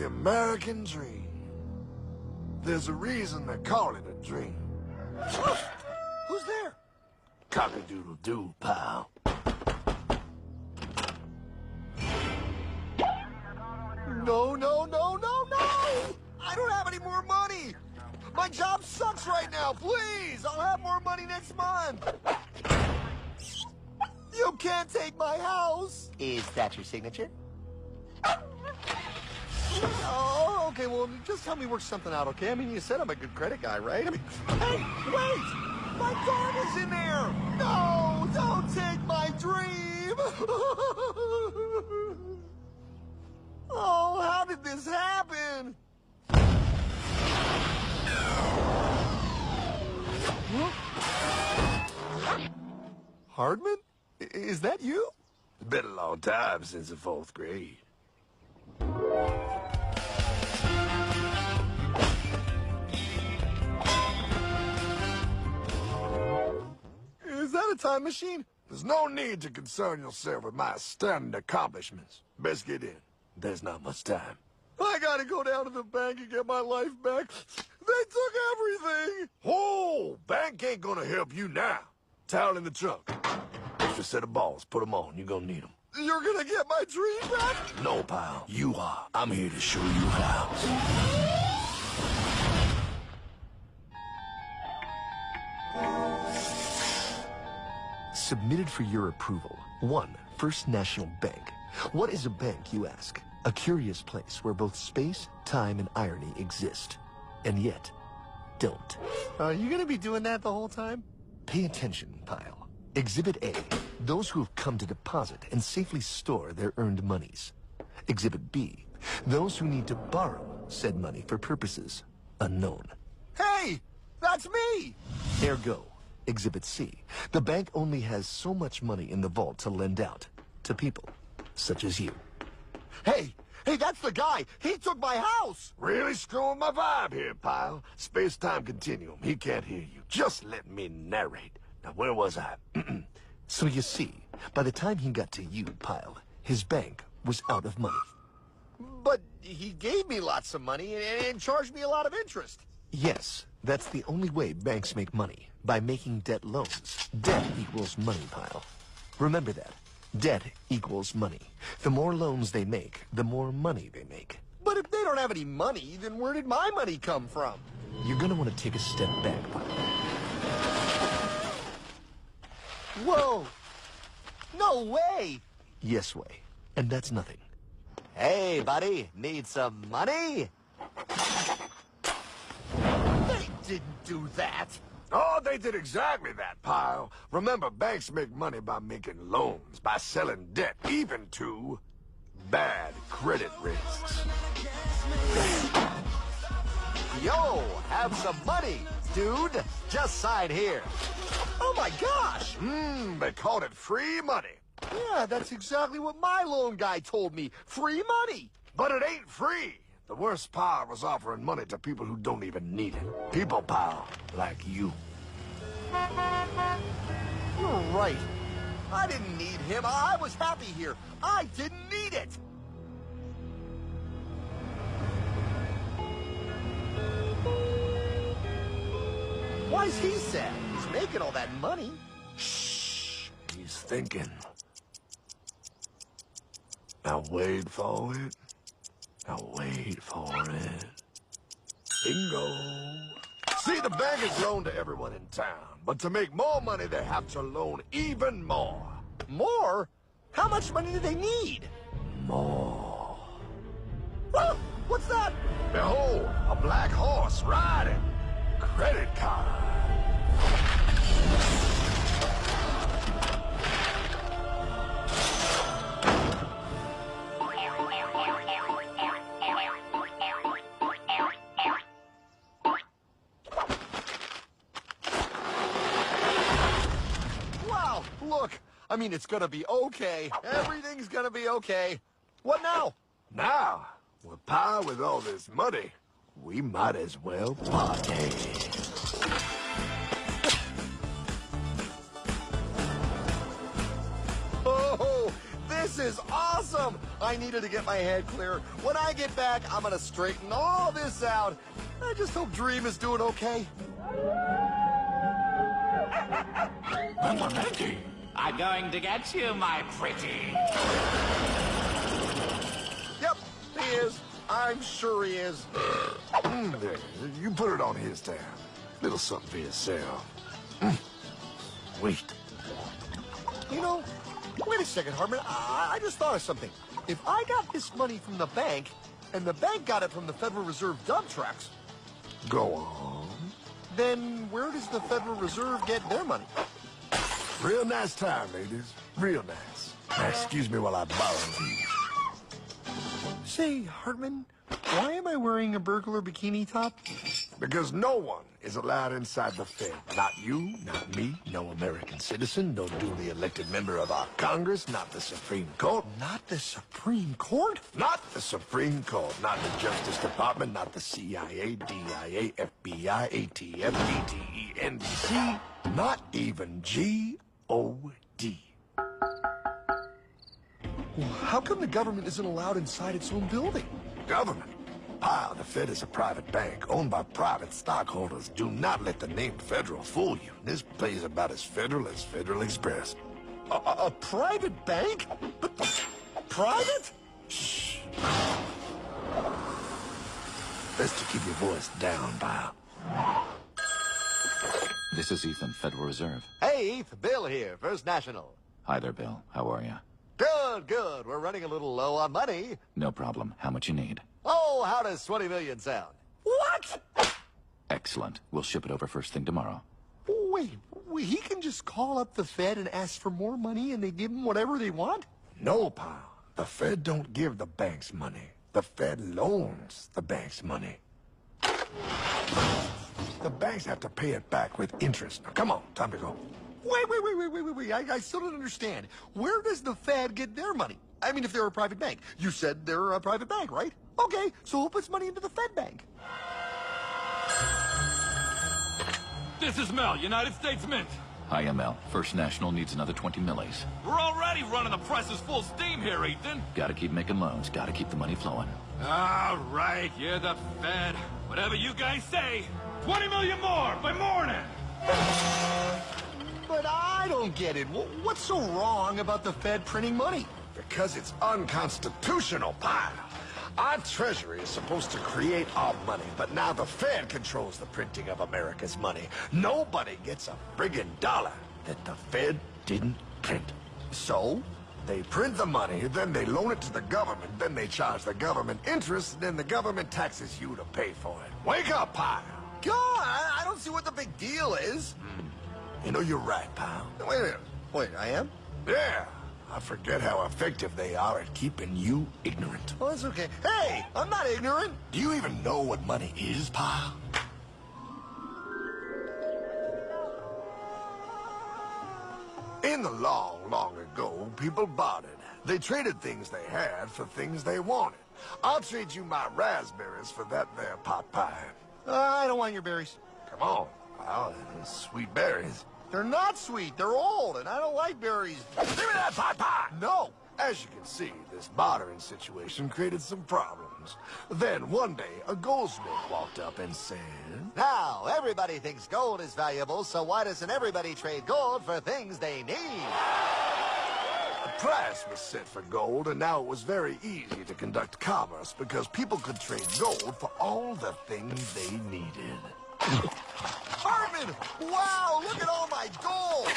The American dream. There's a reason they call it a dream. Who's there? Cock-a-doodle-doo, pal. No, no, no, no, no! I don't have any more money! My job sucks right now, please! I'll have more money next month! You can't take my house! Is that your signature? Oh, okay, well, just help me work something out, okay? I mean, you said I'm a good credit guy, right? I mean, hey, wait! My dog is in there! No, don't take my dream! Oh, how did this happen? Hardman? Is that you? It's been a long time since the 4th grade. Is that a time machine? There's no need to concern yourself with my stunning accomplishments. Best get in. There's not much time. I gotta go down to the bank and get my life back. They took everything. Oh, bank ain't gonna help you now. Towel in the trunk. Extra set of balls. Put them on. You're gonna need them. You're gonna get my dream back? No, pal. You are. I'm here to show you how. Submitted for your approval. 1. First National Bank. What is a bank, you ask? A curious place where both space, time, and irony exist. And yet, don't. Are you gonna be doing that the whole time? Pay attention, pile. Exhibit A. Those who have come to deposit and safely store their earned monies. Exhibit B. Those who need to borrow said money for purposes unknown. Hey! That's me! Ergo, Exhibit C. The bank only has so much money in the vault to lend out to people such as you. Hey! Hey, that's the guy! He took my house! Really screwing my vibe here, pal. Space-time continuum. He can't hear you. Just let me narrate. Now, where was I? So you see, by the time he got to you, pile, his bank was out of money. But he gave me lots of money and charged me a lot of interest. Yes, that's the only way banks make money, by making debt loans. Debt equals money, pile. Remember that. Debt equals money. The more loans they make, the more money they make. But if they don't have any money, then where did my money come from? You're gonna want to take a step back, pile. Whoa! No way! Yes way. And that's nothing. Hey, buddy, need some money? They didn't do that! Oh, they did exactly that, pal. Remember, banks make money by making loans, by selling debt, even to bad credit risks. Yo, have some money, dude. Just sign here. Oh my gosh! They called it free money. Yeah, that's exactly what my loan guy told me. Free money! But it ain't free. The worst power was offering money to people who don't even need it. People power, like you. You're right. I didn't need him. I was happy here. I didn't need it. Why's he sad? He's making all that money. Shh. He's thinking. Now wait for it. Now wait for it. Bingo. See, the bank is loaned to everyone in town. But to make more money, they have to loan even more. More? How much money do they need? More. Ah, what's that? Behold, a black horse riding. Credit card. Wow, look. I mean, it's gonna be okay. Everything's gonna be okay. What now? Now, with power with all this money, we might as well party. Oh, this This is awesome! I needed to get my head clear. When I get back, I'm gonna straighten all this out. I just hope Dream is doing okay. I'm going to get you, my pretty. Yep, he is. I'm sure he is. There, you put it on his tab. Little something for yourself. Wait. You know, wait a second, Hartman. I just thought of something. If I got this money from the bank, and the bank got it from the Federal Reserve dump trucks, Go on. then where does the Federal Reserve get their money? Real nice time, ladies. Real nice. Now, excuse me while I borrow these. Say, Hartman, why am I wearing a burglar bikini top? Because no one is allowed inside the Fed. Not you, not me, no American citizen, no duly elected member of our Congress, not the Supreme Court. Not the Supreme Court? Not the Supreme Court, not the Justice Department, not the CIA, DIA, FBI, ATF, DTE, NBC, not even G.O.D. Well, how come the government isn't allowed inside its own building? Government? The Fed is a private bank owned by private stockholders. Do not let the name Federal fool you. This place is about as Federal as Federal Express. A private bank? But private? Shh. Best to keep your voice down, pal. This is Ethan, Federal Reserve. Hey, Eth, Bill here, First National. Hi there, Bill. How are you? Good, good. We're running a little low on money. No problem. How much you need? Oh, how does 20 million sound? What? Excellent. We'll ship it over first thing tomorrow. Wait, he can just call up the Fed and ask for more money and they give him whatever they want? No, pal. The Fed don't give the banks money. The Fed loans the banks money. The banks have to pay it back with interest. Now, come on, time to go. Wait. I still don't understand. Where does the Fed get their money? I mean, if they're a private bank. You said they're a private bank, right? Okay, so who puts money into the Fed bank? This is Mel, United States Mint. Hi, ML. First National needs another 20 millis. We're already running the presses full steam here, Ethan. Gotta keep making loans. Gotta keep the money flowing. All right, you're the Fed. Whatever you guys say. 20 million more by morning. But I don't get it. What's so wrong about the Fed printing money? Because it's unconstitutional, pal. Our Treasury is supposed to create our money, but now the Fed controls the printing of America's money. Nobody gets a friggin' dollar that the Fed didn't print. So? They print the money, then they loan it to the government, then they charge the government interest, and then the government taxes you to pay for it. Wake up, pal! God, I don't see what the big deal is. You know, you're right, pal. Wait a minute. Wait, I am? Yeah. I forget how effective they are at keeping you ignorant. Well, that's okay. Hey, I'm not ignorant. Do you even know what money is, pal? In the long, long ago, people bartered. They traded things they had for things they wanted. I'll trade you my raspberries for that there pot pie. I don't want your berries. Come on, pal. Sweet berries. They're not sweet. They're old, and I don't like berries. Give me that pot pie! No. As you can see, this bartering situation created some problems. Then, one day, a goldsmith walked up and said... Now, everybody thinks gold is valuable, so why doesn't everybody trade gold for things they need? A price was set for gold, and now it was very easy to conduct commerce because people could trade gold for all the things they needed. Hartman! Wow, look at all my gold!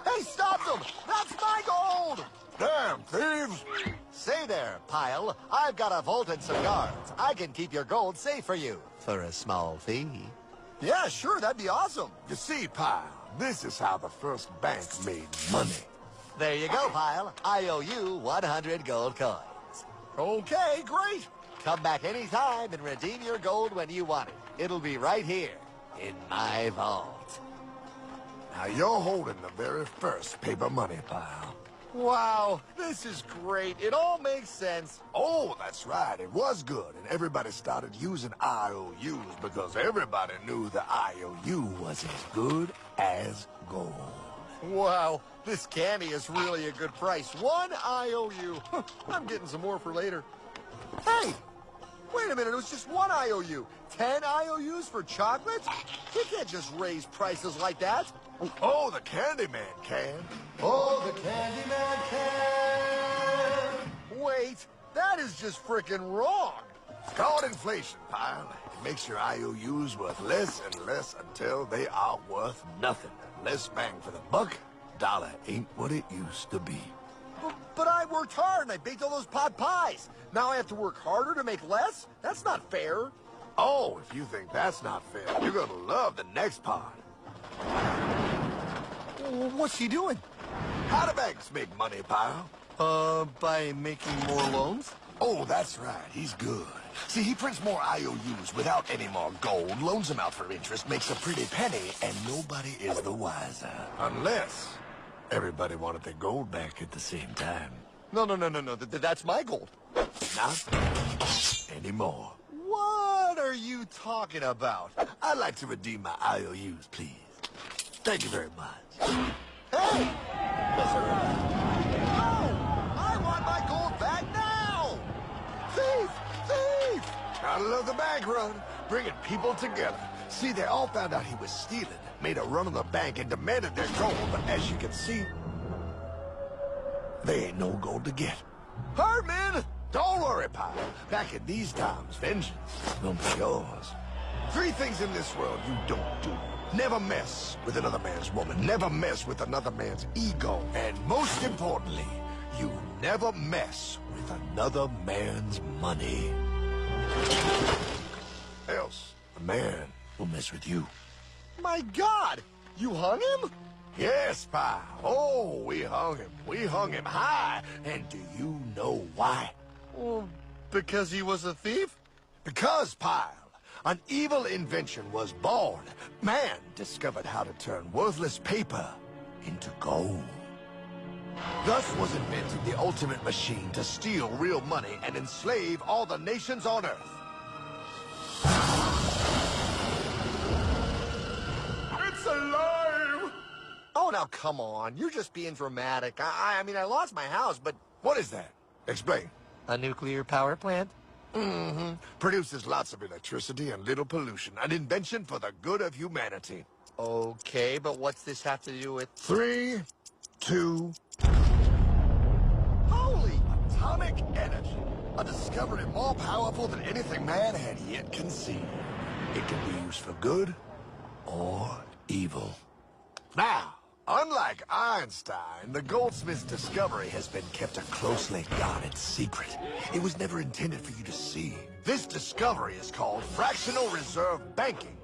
Hey, stop them! That's my gold! Damn thieves! Say there, Pile. I've got a vault and some guards. I can keep your gold safe for you. For a small fee. Yeah, sure, that'd be awesome. You see, pal, this is how the first bank made money. There you go, Pile. I owe you 100 gold coins. Okay, great. Come back anytime and redeem your gold when you want it. It'll be right here in my vault. Now you're holding the very first paper money, pal. Wow, this is great. It all makes sense. Oh, that's right. It was good, and everybody started using IOUs because everybody knew the IOU was as good as gold. Wow, This candy is really a good price. 1 IOU. I'm getting some more for later. Hey! Wait a minute, it was just 1 IOU. 10 IOUs for chocolate? You can't just raise prices like that. Oh, the Candyman can. Oh, the Candyman can! Wait, that is just frickin' wrong. It's called inflation, pal. It makes your IOUs worth less and less until they are worth nothing. Less bang for the buck. Dollar ain't what it used to be. But I worked hard and I baked all those pot pies. Now I have to work harder to make less? That's not fair. Oh, if you think that's not fair, you're gonna love the next part. What's he doing? How do banks make money, pal? By making more loans? Oh, that's right. He's good. See, he prints more IOUs without any more gold, loans them out for interest, makes a pretty penny, and nobody is the wiser. Unless everybody wanted their gold back at the same time. No. That's my gold. Not anymore. What are you talking about? I'd like to redeem my IOUs, please. Thank you very much. Hey! No! I want my gold back now! Thief! Thief! Gotta love the bank run, bringing people together. See, they all found out he was stealing, made a run on the bank, and demanded their gold, but as you can see, there ain't no gold to get. Herdman! Don't worry, pal. Back in these times, vengeance will be yours. 3 things in this world you don't do. Never mess with another man's woman. Never mess with another man's ego. And most importantly, you never mess with another man's money. Else, the man will mess with you. My God! You hung him? Yes, pal. Oh, we hung him. We hung him high. And do you know why? Well, because he was a thief? Because, pal, an evil invention was born. Man discovered how to turn worthless paper into gold. Thus was invented the ultimate machine to steal real money and enslave all the nations on Earth. It's alive! Oh, now come on. You're just being dramatic. I mean, I lost my house, but... What is that? Explain. A nuclear power plant? Mm-hmm. Produces lots of electricity and little pollution. An invention for the good of humanity. Okay, but what's this have to do with... 3, 2... Holy! Atomic energy. A discovery more powerful than anything man had yet conceived. It can be used for good or evil. Now, unlike Einstein, the goldsmith's discovery has been kept a closely guarded secret. It was never intended for you to see. This discovery is called fractional reserve banking.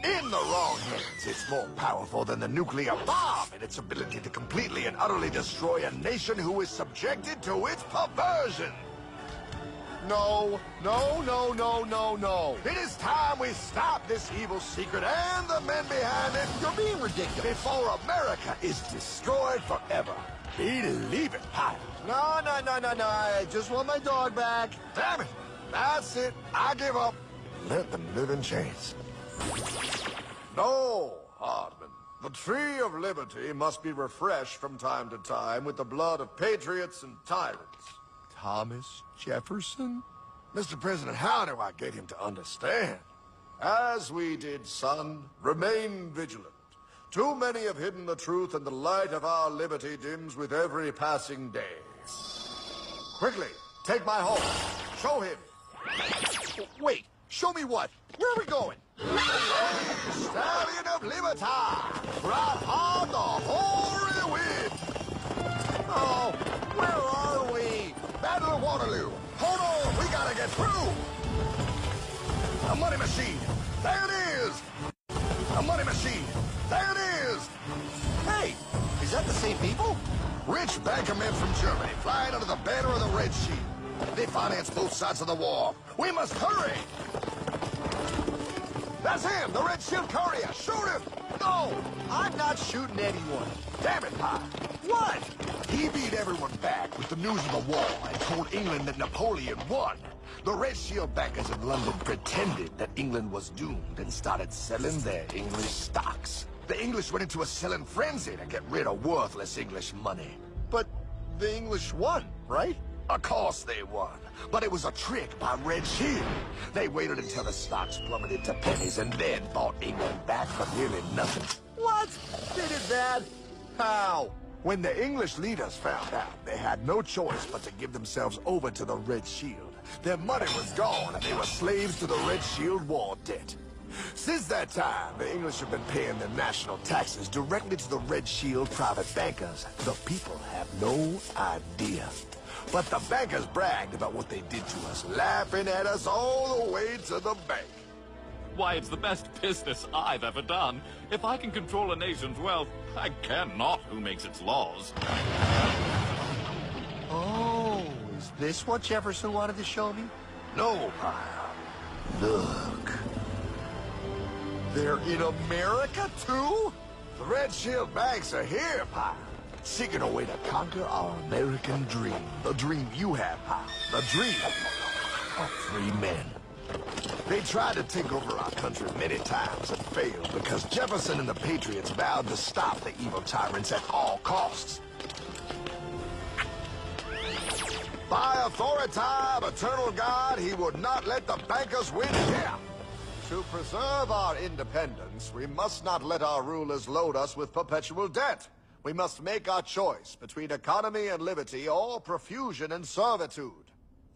In the wrong hands, it's more powerful than the nuclear bomb in its ability to completely and utterly destroy a nation who is subjected to its perversion. No. It is time we stop this evil secret and the men behind it. You're being ridiculous. Before America is destroyed forever. Believe it, pal. No. I just want my dog back. Damn it. That's it. I give up. Let them live in chains. No, Hardman. The tree of liberty must be refreshed from time to time with the blood of patriots and tyrants. Thomas Jefferson? Mr. President, how do I get him to understand? As we did, son, remain vigilant. Too many have hidden the truth, and the light of our liberty dims with every passing day. Quickly, take my horse. Show him. Wait, show me what? Where are we going? Stallion of Liberty! Right on the hoary wind! Oh, where are we? Battle of Waterloo! Hold on, we gotta get through! A money machine! There it is! A money machine! There it is! Hey, is that the same people? Rich banker men from Germany, flying under the banner of the Red Shield. They finance both sides of the war. We must hurry! That's him, the Red Shield courier! Shoot him! No, I'm not shooting anyone. Damn it, Pop! What? He beat everyone back with the news of the war and told England that Napoleon won. The Red Shield bankers in London pretended that England was doomed and started selling their English stocks. The English went into a selling frenzy to get rid of worthless English money. But the English won, right? Of course they won, but it was a trick by Red Shield. They waited until the stocks plummeted to pennies and then bought England back for nearly nothing. What? They did that? How? When the English leaders found out, they had no choice but to give themselves over to the Red Shield. Their money was gone and they were slaves to the Red Shield war debt. Since that time, the English have been paying their national taxes directly to the Red Shield private bankers. The people have no idea. But the bankers bragged about what they did to us, laughing at us all the way to the bank. Why, it's the best business I've ever done. If I can control a nation's wealth, I cannot who makes its laws. Oh, is this what Jefferson wanted to show me? No, Pyle. Look. They're in America, too? The Red Shield banks are here, Pyle. Seeking a way to conquer our American dream. The dream you have, Pyle. The dream of free men. They tried to take over our country many times and failed because Jefferson and the Patriots vowed to stop the evil tyrants at all costs. By authority of eternal God, he would not let the bankers win here. To preserve our independence, we must not let our rulers load us with perpetual debt. We must make our choice between economy and liberty or profusion and servitude.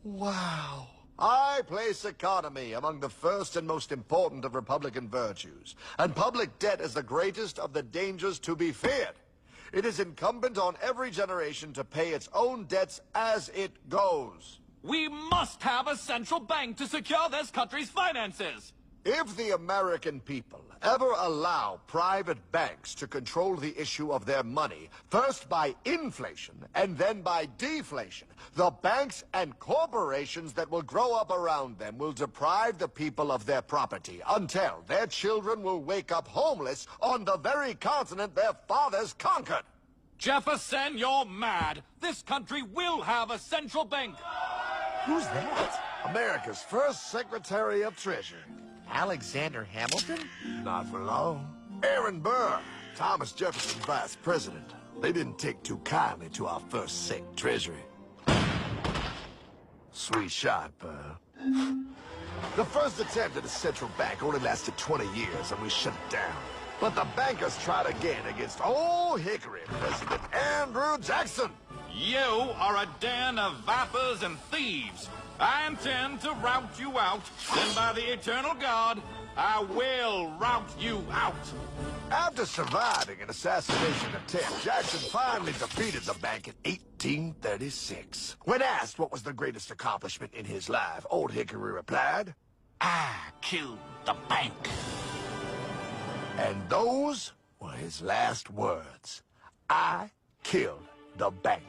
Wow. I place economy among the first and most important of Republican virtues, and public debt is the greatest of the dangers to be feared. It is incumbent on every generation to pay its own debts as it goes. We must have a central bank to secure this country's finances. If the American people ever allow private banks to control the issue of their money, first by inflation and then by deflation, the banks and corporations that will grow up around them will deprive the people of their property until their children will wake up homeless on the very continent their fathers conquered. Jefferson, you're mad. This country will have a central bank. Who's that? America's first Secretary of Treasury. Alexander Hamilton? Not for long. Aaron Burr, Thomas Jefferson's vice president. They didn't take too kindly to our first Sec Treasury. Sweet shot, Burr. The first attempt at a central bank only lasted 20 years and we shut it down. But the bankers tried again against Old Hickory President Andrew Jackson. You are a den of vipers and thieves. I intend to rout you out, then by the eternal God, I will rout you out. After surviving an assassination attempt, Jackson finally defeated the bank in 1836. When asked what was the greatest accomplishment in his life, Old Hickory replied, I killed the bank. and those were his last words. I killed the bank.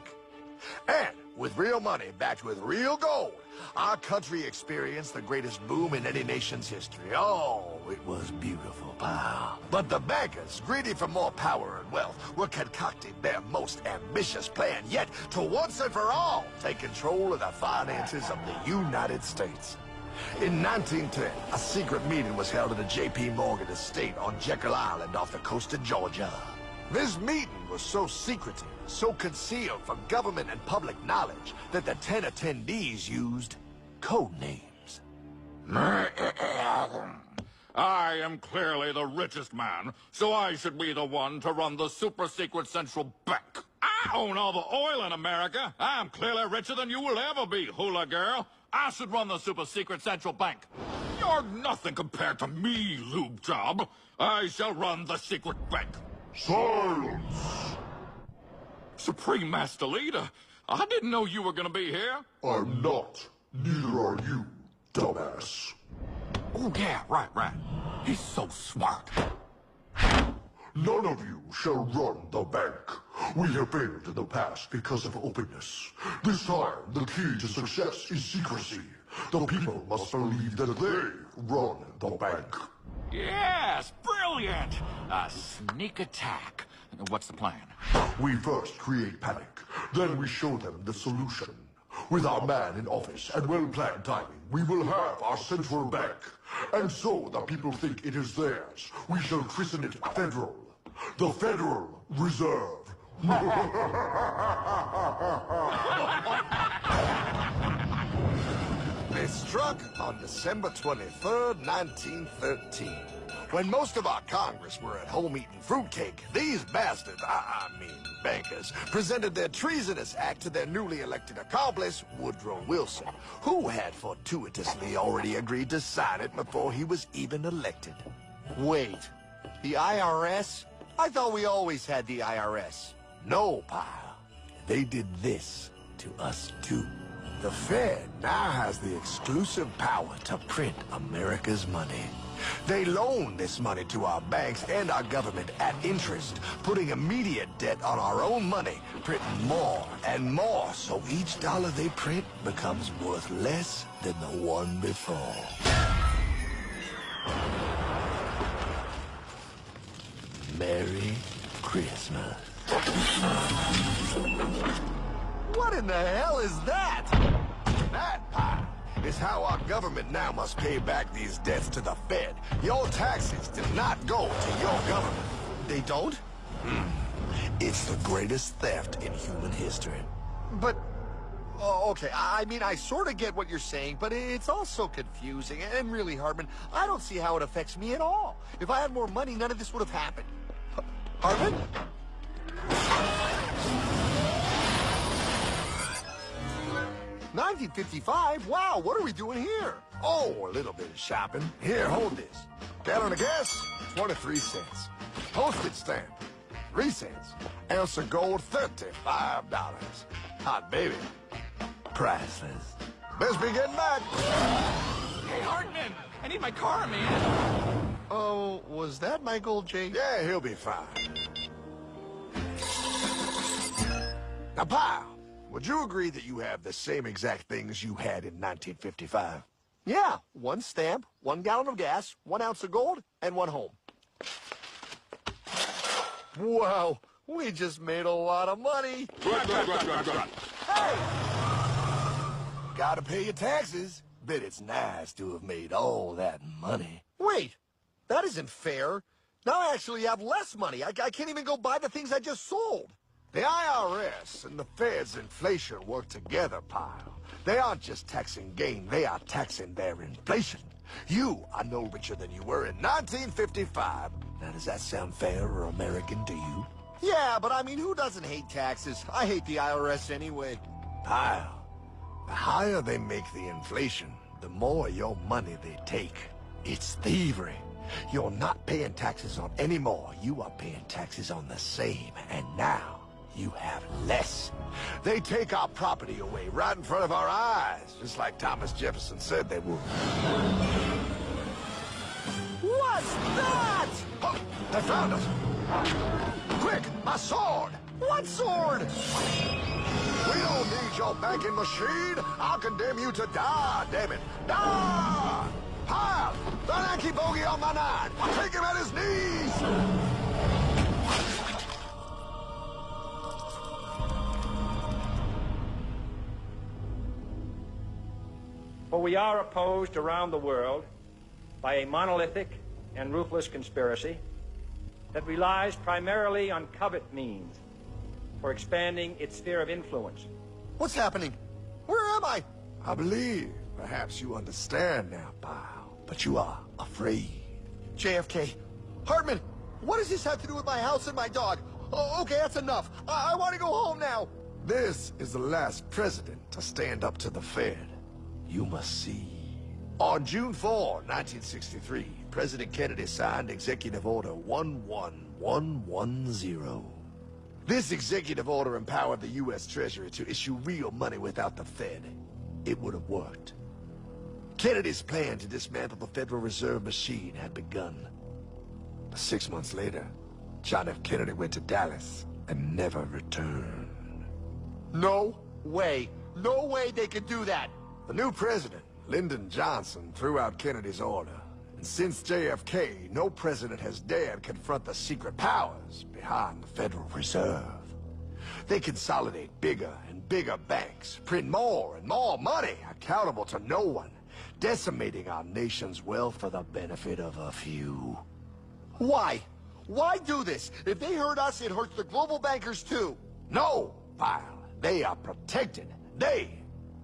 And with real money backed with real gold, our country experienced the greatest boom in any nation's history. Oh, it was beautiful, pal. But the bankers, greedy for more power and wealth, were concocting their most ambitious plan yet to once and for all take control of the finances of the United States. In 1910, a secret meeting was held at a J.P. Morgan estate on Jekyll Island off the coast of Georgia. This meeting was so secretive, so concealed from government and public knowledge, that the 10 attendees used code names. I am clearly the richest man, so I should be the one to run the super-secret central bank. I own all the oil in America. I'm clearly richer than you will ever be, hula girl. I should run the super-secret central bank. You're nothing compared to me, lube job. I shall run the secret bank. Silence! Supreme Master Leader, I didn't know you were gonna be here. I'm not. Neither are you, dumbass. Oh, yeah, right. He's so smart. None of you shall run the bank. We have failed in the past because of openness. This time, the key to success is secrecy. The people must believe that they run the bank. Yes, brilliant! A sneak attack. What's the plan? We first create panic, then we show them the solution. With our man in office and well-planned timing, we will have our central bank. And so the people think it is theirs. We shall christen it federal. the Federal Reserve. They struck on December 23rd, 1913. When most of our Congress were at home eating fruitcake, these bastards, I mean bankers, presented their treasonous act to their newly elected accomplice, Woodrow Wilson, who had fortuitously already agreed to sign it before he was even elected. Wait, the IRS? I thought we always had the IRS. No, pal. They did this to us too. The Fed now has the exclusive power to print America's money. They loan this money to our banks and our government at interest, putting immediate debt on our own money, printing more and more, so each dollar they print becomes worth less than the one before. Merry Christmas. What in the hell is that? That, pal, is how our government now must pay back these debts to the Fed. Your taxes do not go to your government. They don't? It's the greatest theft in human history. But, oh, okay, I mean, I sort of get what you're saying, but it's all so confusing. And really, Hartman, I don't see how it affects me at all. If I had more money, none of this would have happened. Hartman? 1955? Wow, what are we doing here? Oh, a little bit of shopping. Here, hold this. Gallon of gas, 23 cents. Postage stamp, 3 cents. Ounce of gold, $35. Hot baby, priceless. Best be getting back. Hey, Hartman! I need my car, man! Oh, was that my gold, Jay? Yeah, he'll be fine. Now, pal, would you agree that you have the same exact things you had in 1955? Yeah, 1 stamp, 1 gallon of gas, 1 ounce of gold, and 1 home. Wow, we just made a lot of money. Hey! Gotta pay your taxes. Bet it's nice to have made all that money. Wait, that isn't fair. Now I actually have less money. I can't even go buy the things I just sold. The IRS and the Fed's inflation work together, pal. They aren't just taxing gain, they are taxing their inflation. You are no richer than you were in 1955. Now, does that sound fair or American to you? Yeah, but I mean, who doesn't hate taxes? I hate the IRS anyway. Pal, the higher they make the inflation, the more your money they take. It's thievery. You're not paying taxes on any more. You are paying taxes on the same, and now you have less. They take our property away right in front of our eyes, just like Thomas Jefferson said they would. What's that? Oh, they found us. Quick, my sword. What sword? We don't need your banking machine. I'll condemn you to die, damn it. Die! Pile! The Yankee bogey on my 9. Take him at his knees! For we are opposed around the world by a monolithic and ruthless conspiracy that relies primarily on covert means for expanding its sphere of influence. What's happening? Where am I? I believe perhaps you understand now, pal, but you are afraid. JFK. Hartman, what does this have to do with my house and my dog? Oh, okay, that's enough. I want to go home now. This is the last president to stand up to the Fed. You must see. On June 4, 1963, President Kennedy signed Executive Order 11110. This executive order empowered the U.S. Treasury to issue real money without the Fed. It would have worked. Kennedy's plan to dismantle the Federal Reserve machine had begun. But 6 months later, John F. Kennedy went to Dallas and never returned. No way. No way they could do that. The new president, Lyndon Johnson, threw out Kennedy's order. And since JFK, no president has dared confront the secret powers behind the Federal Reserve. They consolidate bigger and bigger banks, print more and more money, accountable to no one, decimating our nation's wealth for the benefit of a few. Why? Why do this? If they hurt us, it hurts the global bankers too. No, Pyle. They are protected. They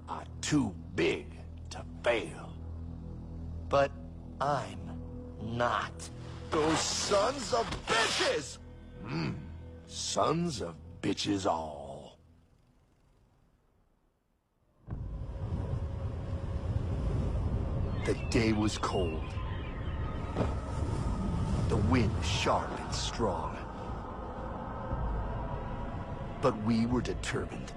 are too big to fail. But I'm not. Those sons of bitches! Sons of bitches all. The day was cold. The wind sharp and strong. But we were determined.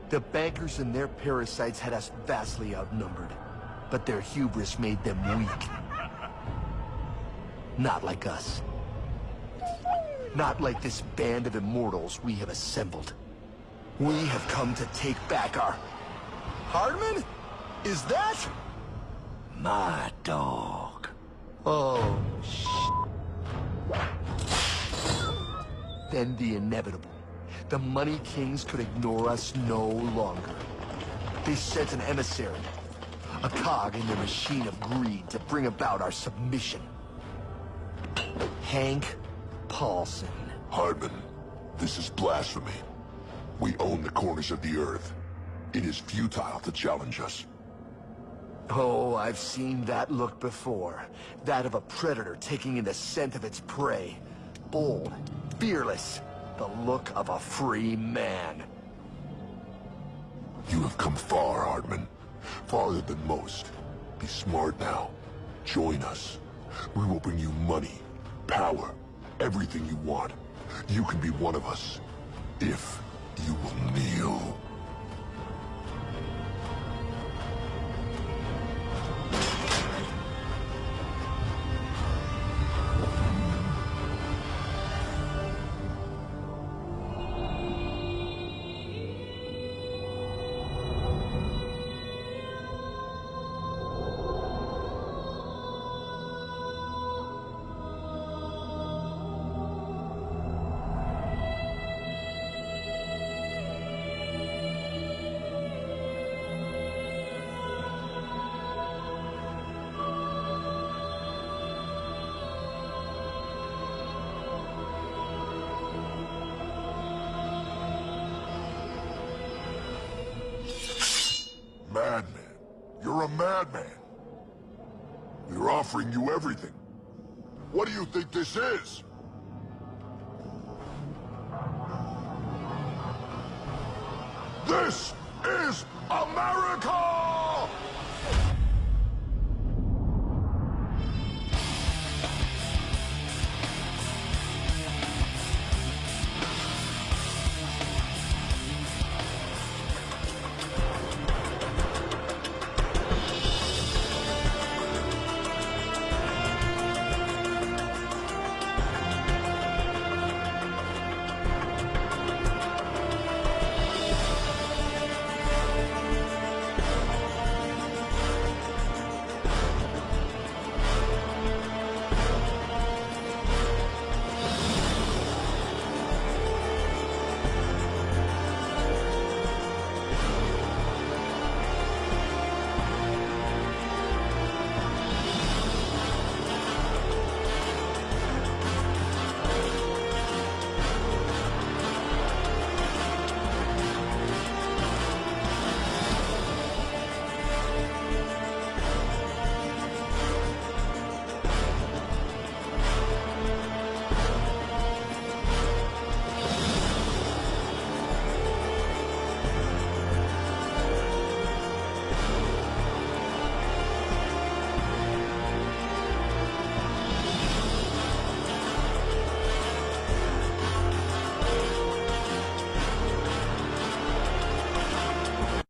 The bankers and their parasites had us vastly outnumbered, but their hubris made them weak. Not like us. Not like this band of immortals we have assembled. We have come to take back our... Hardman? Is that? My dog. Oh, Then the inevitable. The Money Kings could ignore us no longer. They sent an emissary, a cog in their machine of greed to bring about our submission. Hank Paulson. Hardman, this is blasphemy. We own the corners of the earth. It is futile to challenge us. Oh, I've seen that look before. That of a predator taking in the scent of its prey. Bold, fearless, the look of a free man. You have come far, Hardman. Farther than most. Be smart now. Join us. We will bring you money, power, everything you want. You can be one of us, if you will kneel. Madman. You're a madman. We're offering you everything. What do you think this is? This is America!